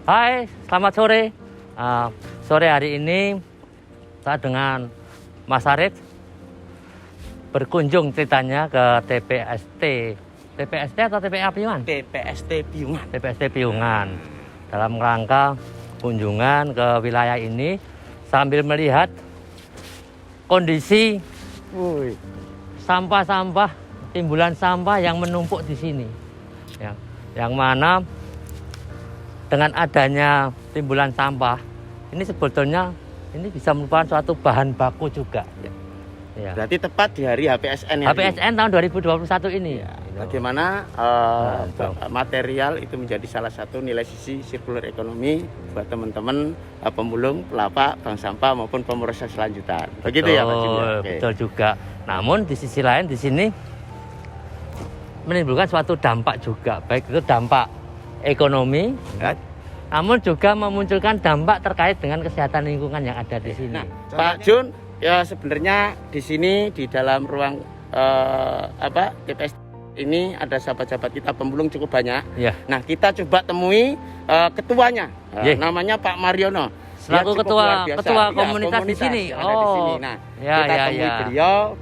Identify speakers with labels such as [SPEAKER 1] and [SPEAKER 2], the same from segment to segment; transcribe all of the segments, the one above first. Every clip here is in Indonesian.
[SPEAKER 1] Hai, selamat sore. Sore hari ini saya dengan Mas Arif berkunjung ceritanya ke TPST atau TPA Piungan?
[SPEAKER 2] TPST Piungan.
[SPEAKER 1] TPST Piungan. Dalam rangka kunjungan ke wilayah ini sambil melihat kondisi sampah-sampah, timbulan sampah yang menumpuk di sini. Yang mana dengan adanya timbulan sampah ini sebetulnya ini bisa merupakan suatu bahan baku juga. Ya.
[SPEAKER 2] Berarti tepat di hari HPSN ya.
[SPEAKER 1] HPSN tahun 2021 ini.
[SPEAKER 2] Ya. Bagaimana material itu menjadi salah satu nilai sisi sirkular ekonomi buat teman-teman pemulung, pelapa, bank sampah maupun pemroses lanjutan. Begitu ya Pak Jim?
[SPEAKER 1] Betul juga. Namun di sisi lain di sini menimbulkan suatu dampak juga, baik itu dampak ekonomi, namun juga memunculkan dampak terkait dengan kesehatan lingkungan yang ada di sini.
[SPEAKER 2] Nah, Pak Jun, ya sebenarnya di sini di dalam ruang TPS ini ada sahabat-sahabat kita pemulung cukup banyak.
[SPEAKER 1] Ya.
[SPEAKER 2] Nah, kita coba temui ketuanya, namanya Pak Mariono.
[SPEAKER 1] Selaku ketua komunitas di sini.
[SPEAKER 2] Nah, kita temui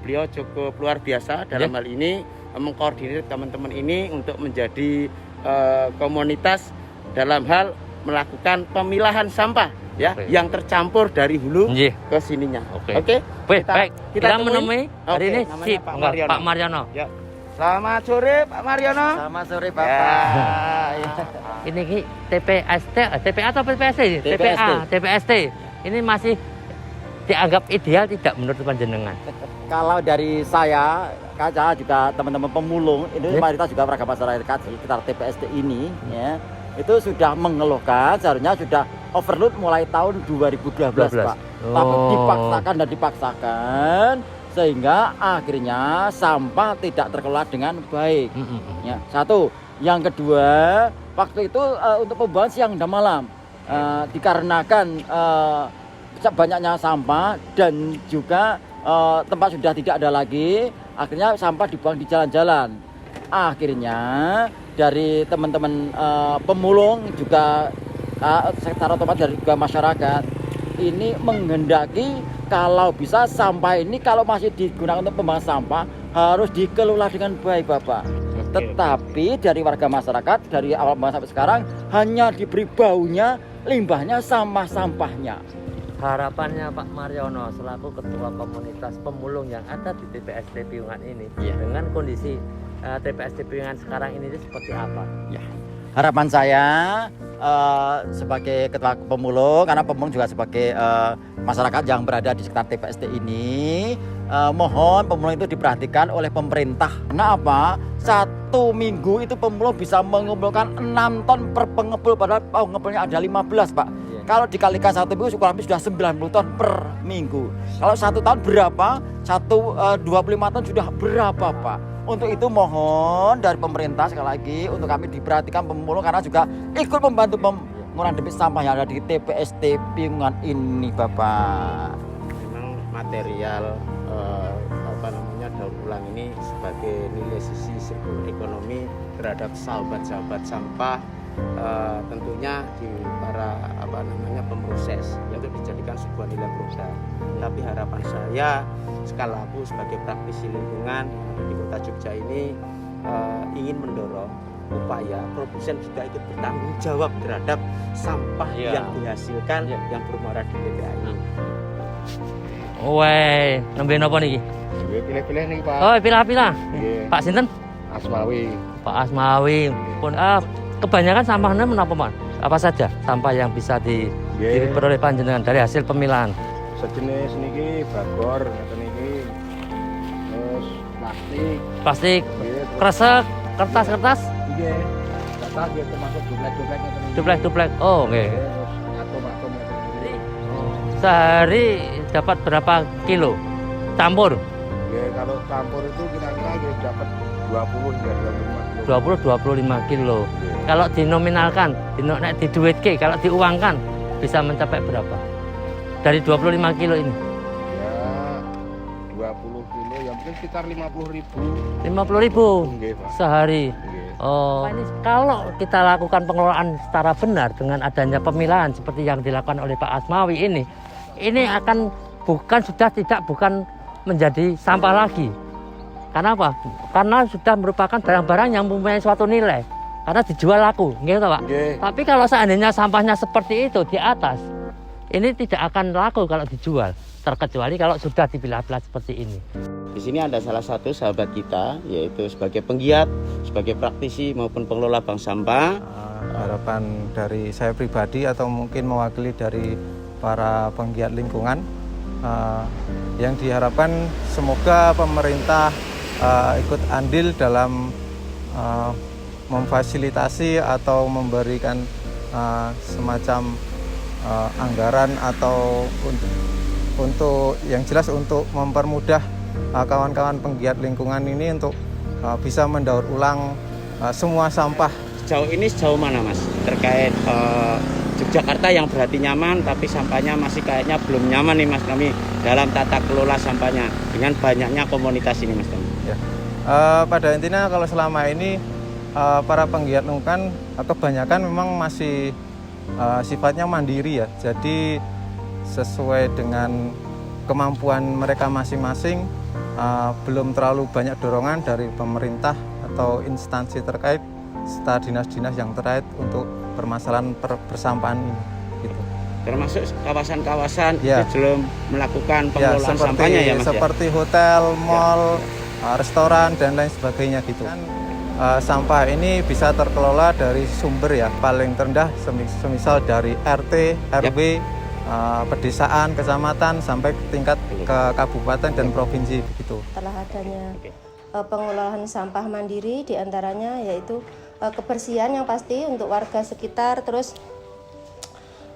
[SPEAKER 2] beliau cukup luar biasa dalam hal ini mengkoordinir teman-teman ini untuk menjadi komunitas dalam hal melakukan pemilahan sampah yang tercampur dari hulu ke sininya. Oke.
[SPEAKER 1] Baik. Kita menemui hari ini Pak Mariono.
[SPEAKER 2] Ya. Selamat sore Pak Mariono.
[SPEAKER 3] Selamat sore Bapak.
[SPEAKER 1] Ini TPA atau TPST? TPST. Ini masih dianggap ideal tidak menurut panjenengan?
[SPEAKER 3] Kalau dari saya, kaca juga teman-teman pemulung, ini mayoritas juga warga masyarakat sekitar TPST ini, ya, itu sudah mengeluhkan, seharusnya sudah overload mulai tahun 2012 Pak. Tapi dipaksakan sehingga akhirnya sampah tidak terkelola dengan baik. Ya, satu. Yang kedua, waktu itu untuk pembuangan siang dan malam dikarenakan banyaknya sampah dan juga tempat sudah tidak ada lagi, akhirnya sampah dibuang di jalan-jalan. Akhirnya dari teman-teman pemulung juga secara otomatis dari juga masyarakat ini menghendaki kalau bisa sampah ini kalau masih digunakan untuk pembuangan sampah harus dikelola dengan baik Bapak. Tetapi dari warga masyarakat dari awal sampai sekarang hanya diberi baunya, limbahnya, sampah-sampahnya.
[SPEAKER 1] Harapannya Pak Mariono selaku ketua komunitas pemulung yang ada di TPST Piungan ini, dengan kondisi TPST Piungan sekarang ini seperti apa?
[SPEAKER 3] Ya. Harapan saya sebagai ketua pemulung, karena pemulung juga sebagai masyarakat yang berada di sekitar TPST ini, mohon pemulung itu diperhatikan oleh pemerintah. Karena apa? 1 minggu itu pemulung bisa mengumpulkan 6 ton per pengepul, padahal pengepulnya ada 15 Pak. Kalau dikalikan 1 minggu kurang lebih sudah 90 ton per minggu. Kalau 1 tahun berapa? 25 ton sudah berapa Pak? Untuk itu mohon dari pemerintah sekali lagi untuk kami diperhatikan pemulung karena juga ikut membantu pengurangan debit sampah yang ada di TPST Piungan ini Bapak.
[SPEAKER 2] Memang material daur ulang ini sebagai nilai sisi sirkular ekonomi terhadap sahabat-sahabat sampah. Tentunya di para pemroses itu dijadikan sebuah nilai produk. Tapi harapan saya sekali lagi sebagai praktisi lingkungan di Kota Jogja ini ingin mendorong upaya produsen juga ikut bertanggung jawab terhadap sampah yang dihasilkan yang bermuara di TPA ini.
[SPEAKER 1] Nembe napa niki?
[SPEAKER 2] Pilih-pilih nih Pak.
[SPEAKER 1] Oh, pilih-pilih. Pak sinten?
[SPEAKER 2] Asmawi.
[SPEAKER 1] Pak Asmawi. Pun kebanyakan sampahnya menapa, Mas? Apa saja sampah yang bisa diperoleh panjenengan dari hasil pemilahan?
[SPEAKER 4] Sejenis niki bagor ngoten niki. Terus
[SPEAKER 1] Plastik, kresek, kertas.
[SPEAKER 4] Nggih. Kertas nggih termasuk duplek-duplek ngoten niki.
[SPEAKER 1] Duplek. Oh, nggih.
[SPEAKER 4] Terus atom-atom ngoten niki.
[SPEAKER 1] Sehari dapat berapa kilo campur?
[SPEAKER 4] Ya, kalau campur itu kira-kira ya dapat 20 hingga
[SPEAKER 1] 25 kilo. Kalau dinominalkan, nek diduitke, kalau diuangkan bisa mencapai berapa? Dari 25 kilo ini?
[SPEAKER 4] Ya, 20 kilo ya mungkin sekitar 50.000.
[SPEAKER 1] 50.000
[SPEAKER 4] Nggih, Pak.
[SPEAKER 1] sehari.
[SPEAKER 4] Nggih.
[SPEAKER 1] Ini kalau kita lakukan pengelolaan secara benar dengan adanya pemilahan seperti yang dilakukan oleh Pak Asmawi ini akan bukan menjadi sampah lagi. Karena apa? Karena sudah merupakan barang-barang yang mempunyai suatu nilai. Karena dijual laku, gitu Pak. Tapi kalau seandainya sampahnya seperti itu di atas, ini tidak akan laku kalau dijual. Terkecuali kalau sudah dipilah-pilah seperti ini.
[SPEAKER 2] Di sini ada salah satu sahabat kita, yaitu sebagai penggiat, sebagai praktisi maupun pengelola bank sampah.
[SPEAKER 5] Harapan dari saya pribadi atau mungkin mewakili dari para penggiat lingkungan, yang diharapkan semoga pemerintah ikut andil dalam memfasilitasi atau memberikan semacam anggaran atau untuk yang jelas untuk mempermudah kawan-kawan penggiat lingkungan ini untuk bisa mendaur ulang semua sampah.
[SPEAKER 2] Sejauh mana Mas terkait Yogyakarta yang berarti nyaman tapi sampahnya masih kayaknya belum nyaman nih Mas kami dalam tata kelola sampahnya dengan banyaknya komunitas ini Mas kami.
[SPEAKER 5] Ya. Pada intinya kalau selama ini para penggiat lingkungan kebanyakan memang masih sifatnya mandiri ya. Jadi sesuai dengan kemampuan mereka masing-masing, belum terlalu banyak dorongan dari pemerintah atau instansi terkait serta dinas-dinas yang terkait untuk permasalahan persampahan ini gitu.
[SPEAKER 2] Termasuk kawasan-kawasan
[SPEAKER 5] ya.
[SPEAKER 2] Belum melakukan pengelolaan sampahnya ya Mas
[SPEAKER 5] seperti hotel, mall, restoran dan lain sebagainya gitu. Sampah ini bisa terkelola dari sumber ya, paling terendah semisal dari RT, RW, pedesaan, kecamatan sampai tingkat ke kabupaten dan provinsi begitu.
[SPEAKER 6] Setelah adanya pengelolaan sampah mandiri diantaranya yaitu kebersihan yang pasti untuk warga sekitar, terus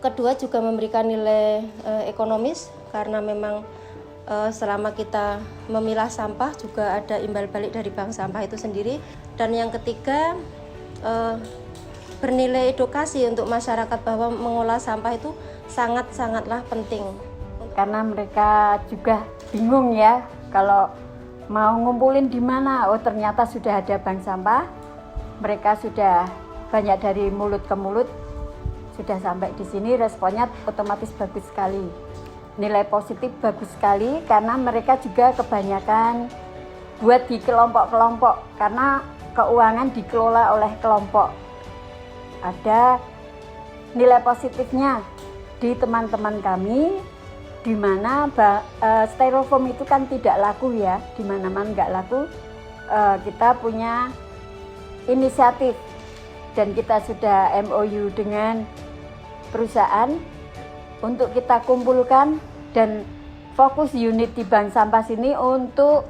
[SPEAKER 6] kedua juga memberikan nilai ekonomis karena memang selama kita memilah sampah juga ada imbal balik dari bank sampah itu sendiri, dan yang ketiga bernilai edukasi untuk masyarakat bahwa mengolah sampah itu sangatlah penting.
[SPEAKER 7] Karena mereka juga bingung ya kalau mau ngumpulin di mana. Oh ternyata sudah ada bank sampah. Mereka sudah banyak dari mulut ke mulut sudah sampai di sini, responnya otomatis bagus sekali. Nilai positif bagus sekali karena mereka juga kebanyakan buat di kelompok-kelompok karena keuangan dikelola oleh kelompok. Ada nilai positifnya di teman-teman kami, di mana styrofoam itu kan tidak laku ya, di mana-mana nggak laku. Kita punya inisiatif dan kita sudah MOU dengan perusahaan untuk kita kumpulkan dan fokus unit di bank sampah sini untuk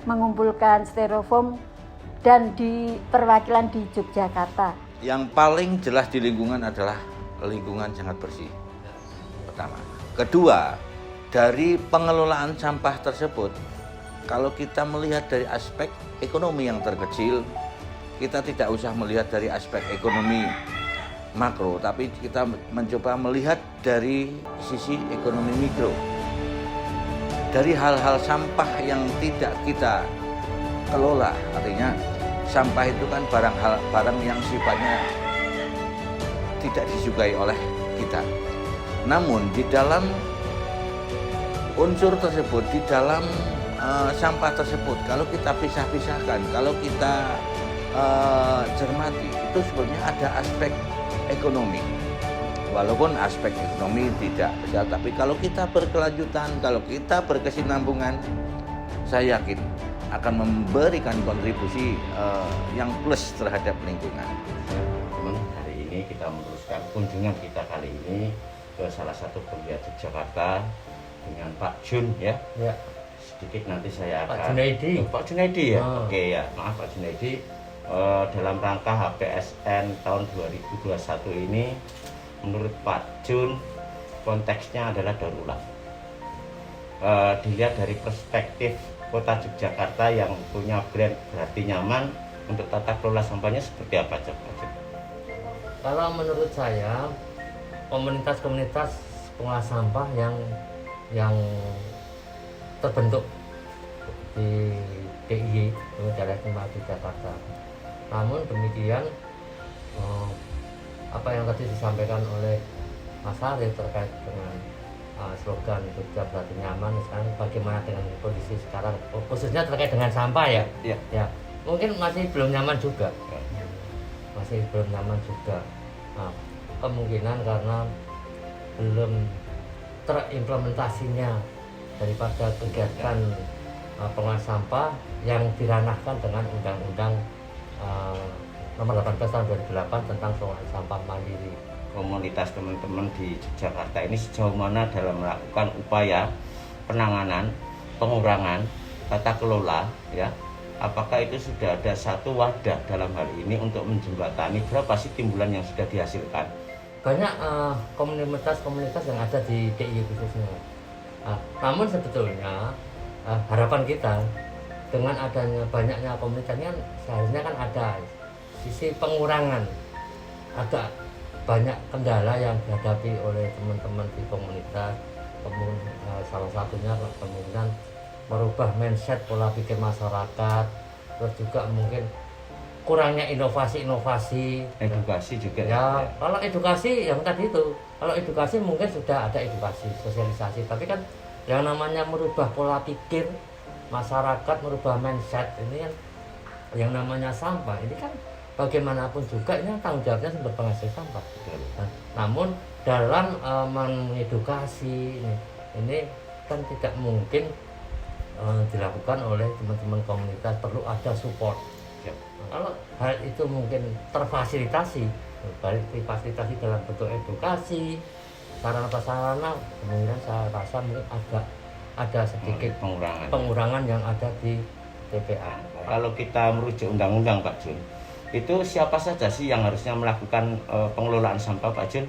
[SPEAKER 7] mengumpulkan styrofoam dan di perwakilan di Yogyakarta.
[SPEAKER 8] Yang paling jelas di lingkungan adalah lingkungan sangat bersih. Pertama. Kedua, dari pengelolaan sampah tersebut, kalau kita melihat dari aspek ekonomi yang terkecil, kita tidak usah melihat dari aspek ekonomi makro, tapi kita mencoba melihat dari sisi ekonomi mikro. Dari hal-hal sampah yang tidak kita kelola, artinya sampah itu kan barang yang sifatnya tidak disukai oleh kita. Namun di dalam unsur tersebut, di dalam sampah tersebut, kalau kita pisah-pisahkan, kalau kita cermati, itu sebenarnya ada aspek ekonomi. Walaupun aspek ekonomi tidak besar, tapi kalau kita berkelanjutan, kalau kita berkesinambungan, saya yakin akan memberikan kontribusi yang plus terhadap lingkungan.
[SPEAKER 2] Hari ini kita meneruskan kunjungan kita kali ini ke salah satu penggiat Yogyakarta dengan Pak Jun ya.
[SPEAKER 1] Ya.
[SPEAKER 2] Sedikit nanti saya akan
[SPEAKER 1] Pak Junaidi
[SPEAKER 2] ya. Oke ya, maaf Pak Junaidi. Dalam rangka HPSN tahun 2021 ini, menurut Pak Jun konteksnya adalah daur ulang. Dilihat dari perspektif Kota Yogyakarta yang punya brand berarti nyaman, untuk tata kelola sampahnya seperti apa Pak Jun?
[SPEAKER 1] Kalau menurut saya, komunitas-komunitas pengolah sampah yang terbentuk di DIY, daerah istimewa Yogyakarta, Namun demikian apa yang tadi disampaikan oleh Mas Arif terkait dengan slogan Jogja berarti nyaman, sekarang bagaimana dengan kondisi sekarang khususnya terkait dengan sampah ya?
[SPEAKER 2] Iya.
[SPEAKER 1] Ya, mungkin masih belum nyaman juga. Masih belum nyaman juga. Nah, kemungkinan karena belum terimplementasinya daripada kegiatan pengelolaan sampah yang diranahkan dengan Undang-Undang Nomor 18 Tahun 2008 tentang pengelolaan sampah mandiri.
[SPEAKER 2] Komunitas teman-teman di Yogyakarta ini sejauh mana dalam melakukan upaya penanganan, pengurangan, tata kelola, ya? Apakah itu sudah ada satu wadah dalam hal ini untuk menjembatani berapa sih timbulan yang sudah dihasilkan?
[SPEAKER 1] Banyak komunitas-komunitas yang ada di DIY khususnya. Namun sebetulnya harapan kita dengan adanya banyaknya komunitasnya seharusnya kan ada sisi pengurangan, agak banyak kendala yang dihadapi oleh teman-teman di komunitas. Salah satunya kemungkinan merubah mindset pola pikir masyarakat, terus juga mungkin kurangnya inovasi-inovasi,
[SPEAKER 2] Edukasi juga
[SPEAKER 1] ya. Kalau edukasi yang tadi itu, kalau edukasi mungkin sudah ada edukasi sosialisasi, tapi kan yang namanya merubah pola pikir masyarakat, merubah mindset ini kan yang namanya sampah ini kan bagaimanapun juga ini tanggung jawabnya sumber penghasil sampah. Nah, namun dalam mengedukasi ini kan tidak mungkin dilakukan oleh teman-teman komunitas, perlu ada support. Kalau hal itu mungkin terfasilitasi, baik difasilitasi dalam bentuk edukasi, sarana-prasarana, kemungkinan saya rasa mungkin ada sedikit pengurangan yang ada di TPA.
[SPEAKER 2] Kalau kita merujuk undang-undang Pak Jun, itu siapa saja sih yang harusnya melakukan pengelolaan sampah Pak Jun?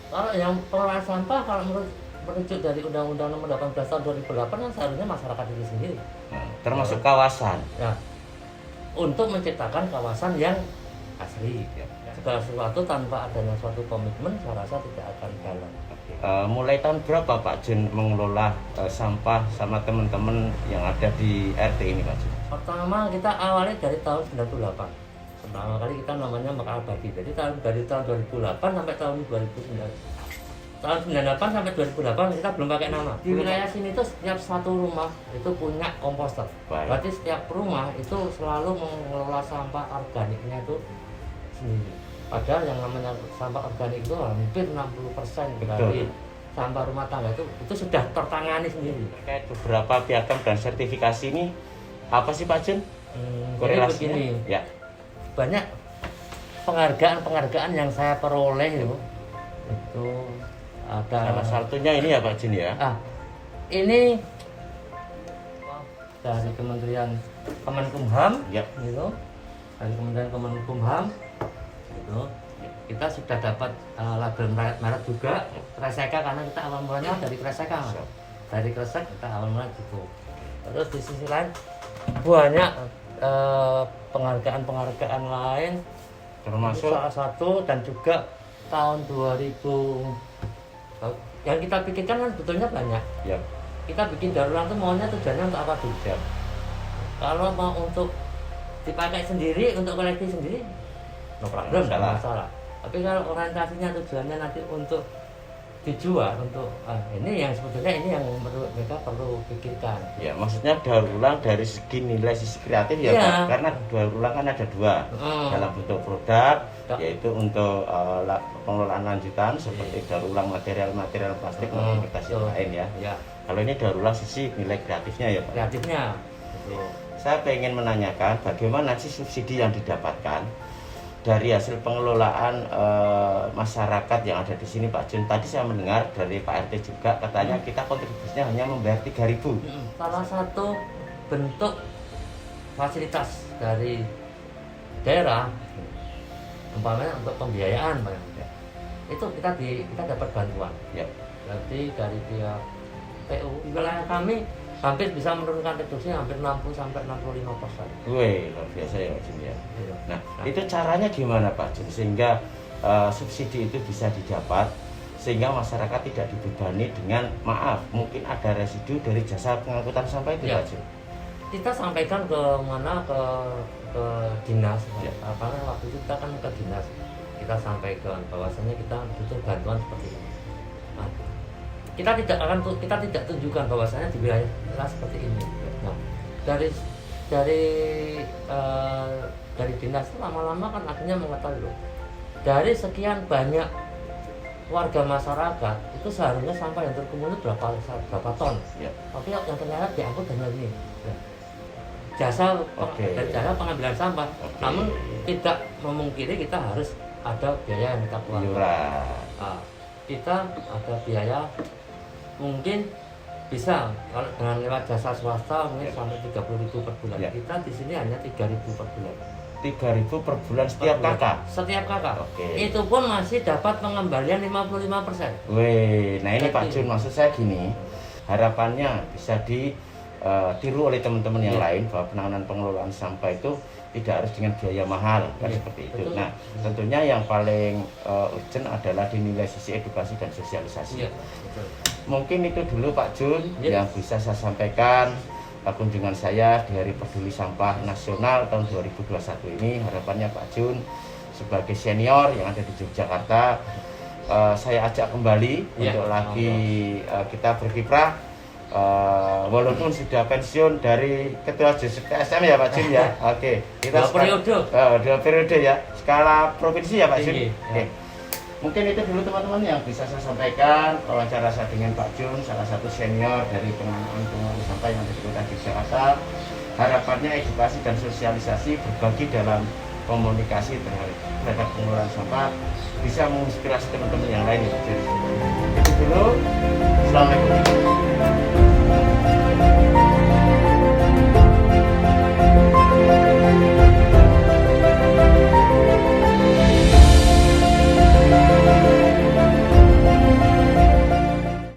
[SPEAKER 1] Kalau yang pengelolaan sampah, kalau merujuk dari Undang-Undang Nomor 18 Tahun 2008 kan seharusnya masyarakat itu sendiri.
[SPEAKER 2] Termasuk kawasan.
[SPEAKER 1] Ya, untuk menciptakan kawasan yang asli. Segala sesuatu tanpa adanya suatu komitmen, saya rasa tidak akan jalan.
[SPEAKER 2] Mulai tahun berapa Pak Jun mengelola sampah sama teman-teman yang ada di RT ini Pak Jun?
[SPEAKER 1] Pertama kita awalnya dari tahun 98. Pertama kali kita namanya Mekar Abadi. Jadi dari tahun 2008 sampai tahun 2009. Tahun 98 sampai 2008 kita belum pakai nama. Di wilayah sini itu setiap satu rumah itu punya komposter. Berarti setiap rumah itu selalu mengelola sampah organiknya itu sendiri. Padahal yang namanya sampah organik itu hampir 60% dari sampah rumah tangga itu sudah tertangani sendiri.
[SPEAKER 2] Terkait beberapa piagam dan sertifikasi ini apa sih Pak Jun?
[SPEAKER 1] Korelasinya begini,
[SPEAKER 2] ya.
[SPEAKER 1] Banyak penghargaan yang saya peroleh itu ada
[SPEAKER 2] salah satunya ini ya Pak Jun ya.
[SPEAKER 1] Ini dari Kementerian Kemenkumham,
[SPEAKER 2] ya.
[SPEAKER 1] Gitu. Dari Kementerian Kemenkumham, gitu. Kita sudah dapat label merek juga Kreseka, karena kita awal mulanya dari Kreseka, dari Kresek kita awal mulanya gitu. Terus di sisi lain banyak penghargaan lain,
[SPEAKER 2] termasuk
[SPEAKER 1] salah satu dan juga tahun 2000 yang kita pikirkan kan sebetulnya banyak.
[SPEAKER 2] Ya.
[SPEAKER 1] Kita bikin daur ulang itu maunya tujuannya untuk apa dulu? Kalau mau untuk dipakai sendiri, untuk koleksi sendiri, no problem, tidak masalah. Tapi kalau orientasinya tujuannya nanti untuk dijual, untuk ini yang sebetulnya ini yang menurut mereka perlu pikirkan.
[SPEAKER 2] Ya, maksudnya daur ulang dari segi nilai sisi kreatif ya, Pak? Karena daur ulang kan ada dua, dalam bentuk produk, yaitu untuk pengelolaan lanjutan seperti daur ulang material plastik maupun kertas yang lain ya. Kalau ini daur ulang sisi nilai kreatifnya ya, Pak?
[SPEAKER 1] Kreatifnya.
[SPEAKER 2] Saya pengen menanyakan bagaimana sih subsidi yang didapatkan dari hasil pengelolaan masyarakat yang ada di sini Pak Jun. Tadi saya mendengar dari Pak RT juga katanya kita kontribusinya hanya membayar 3.000.
[SPEAKER 1] Salah satu bentuk fasilitas dari daerah, umpamanya untuk pembiayaan, itu kita dapat bantuan.
[SPEAKER 2] Ya.
[SPEAKER 1] Berarti dari pihak PU, wilayah kami hampir bisa menurunkan reduksi hampir 60-65%.
[SPEAKER 2] Wih, luar biasa ya Pak Jun ya. Nah, itu caranya gimana Pak Jun sehingga subsidi itu bisa didapat, sehingga masyarakat tidak dibebani dengan mungkin ada residu dari jasa pengangkutan sampah itu Pak Jun?
[SPEAKER 1] kita sampaikan ke mana ke dinas.
[SPEAKER 8] Ya.
[SPEAKER 1] Karena waktu itu kita kan ke dinas, kita sampaikan bahwasanya kita butuh bantuan seperti ini. Nah, kita tidak tunjukkan bahwasanya di wilayah kita seperti ini. Nah, dari dinas itu lama-lama kan akhirnya mengetahui loh, dari sekian banyak warga masyarakat itu seharusnya sampah yang terkumpul itu berapa ton,
[SPEAKER 8] Ya.
[SPEAKER 1] tapi yang ternyata diangkut hanya ini. Jasa pengambilan sampah,
[SPEAKER 8] Oke.
[SPEAKER 1] namun tidak memungkiri kita harus ada biaya yang kita keluarkan.
[SPEAKER 8] Iuran.
[SPEAKER 1] Nah, kita ada biaya mungkin bisa kalau dengan lewat jasa swasta mungkin sampai 30.000 per bulan.
[SPEAKER 8] Ya.
[SPEAKER 1] Kita di sini hanya 3.000 per bulan.
[SPEAKER 8] 3.000 per bulan setiap kakak.
[SPEAKER 1] Setiap kakak.
[SPEAKER 8] Oke.
[SPEAKER 1] Itu pun masih dapat pengembalian 55%.
[SPEAKER 8] Weh, nah ini Pak
[SPEAKER 1] Jadi-
[SPEAKER 8] Jun, maksud saya gini, harapannya bisa ditiru oleh teman-teman yang
[SPEAKER 1] Ya.
[SPEAKER 8] lain bahwa penanganan pengelolaan sampah itu tidak harus dengan biaya mahal, kan
[SPEAKER 1] Ya,
[SPEAKER 8] seperti itu.
[SPEAKER 1] betul.
[SPEAKER 8] Nah, tentunya yang paling urgent adalah dinilai sisi edukasi dan sosialisasi.
[SPEAKER 1] Iya, betul.
[SPEAKER 8] Mungkin itu dulu Pak Jun
[SPEAKER 1] Ya.
[SPEAKER 8] yang bisa saya sampaikan kunjungan saya di Hari Peduli Sampah Nasional tahun 2021 ini. Harapannya Pak Jun sebagai senior yang ada di Yogyakarta, saya ajak kembali
[SPEAKER 1] Ya,
[SPEAKER 8] untuk lagi kita berkiprah. Walaupun sudah pensiun dari Ketua JSM ya Pak Jun ya. Oke, kita
[SPEAKER 1] Dua periode.
[SPEAKER 8] dua periode ya. Skala provinsi ya Pak Jun.
[SPEAKER 1] Tinggi,
[SPEAKER 8] Oke.
[SPEAKER 1] ya.
[SPEAKER 8] Mungkin itu dulu teman-teman yang bisa saya sampaikan wawancara saya dengan Pak Jun, salah satu senior dari pengelolaan sampah yang ada di Kota Yogyakarta. Harapannya edukasi dan sosialisasi berbagi dalam komunikasi terhadap pengelolaan sampah bisa menginspirasi teman-teman yang lain. Itu dulu. Assalamualaikum.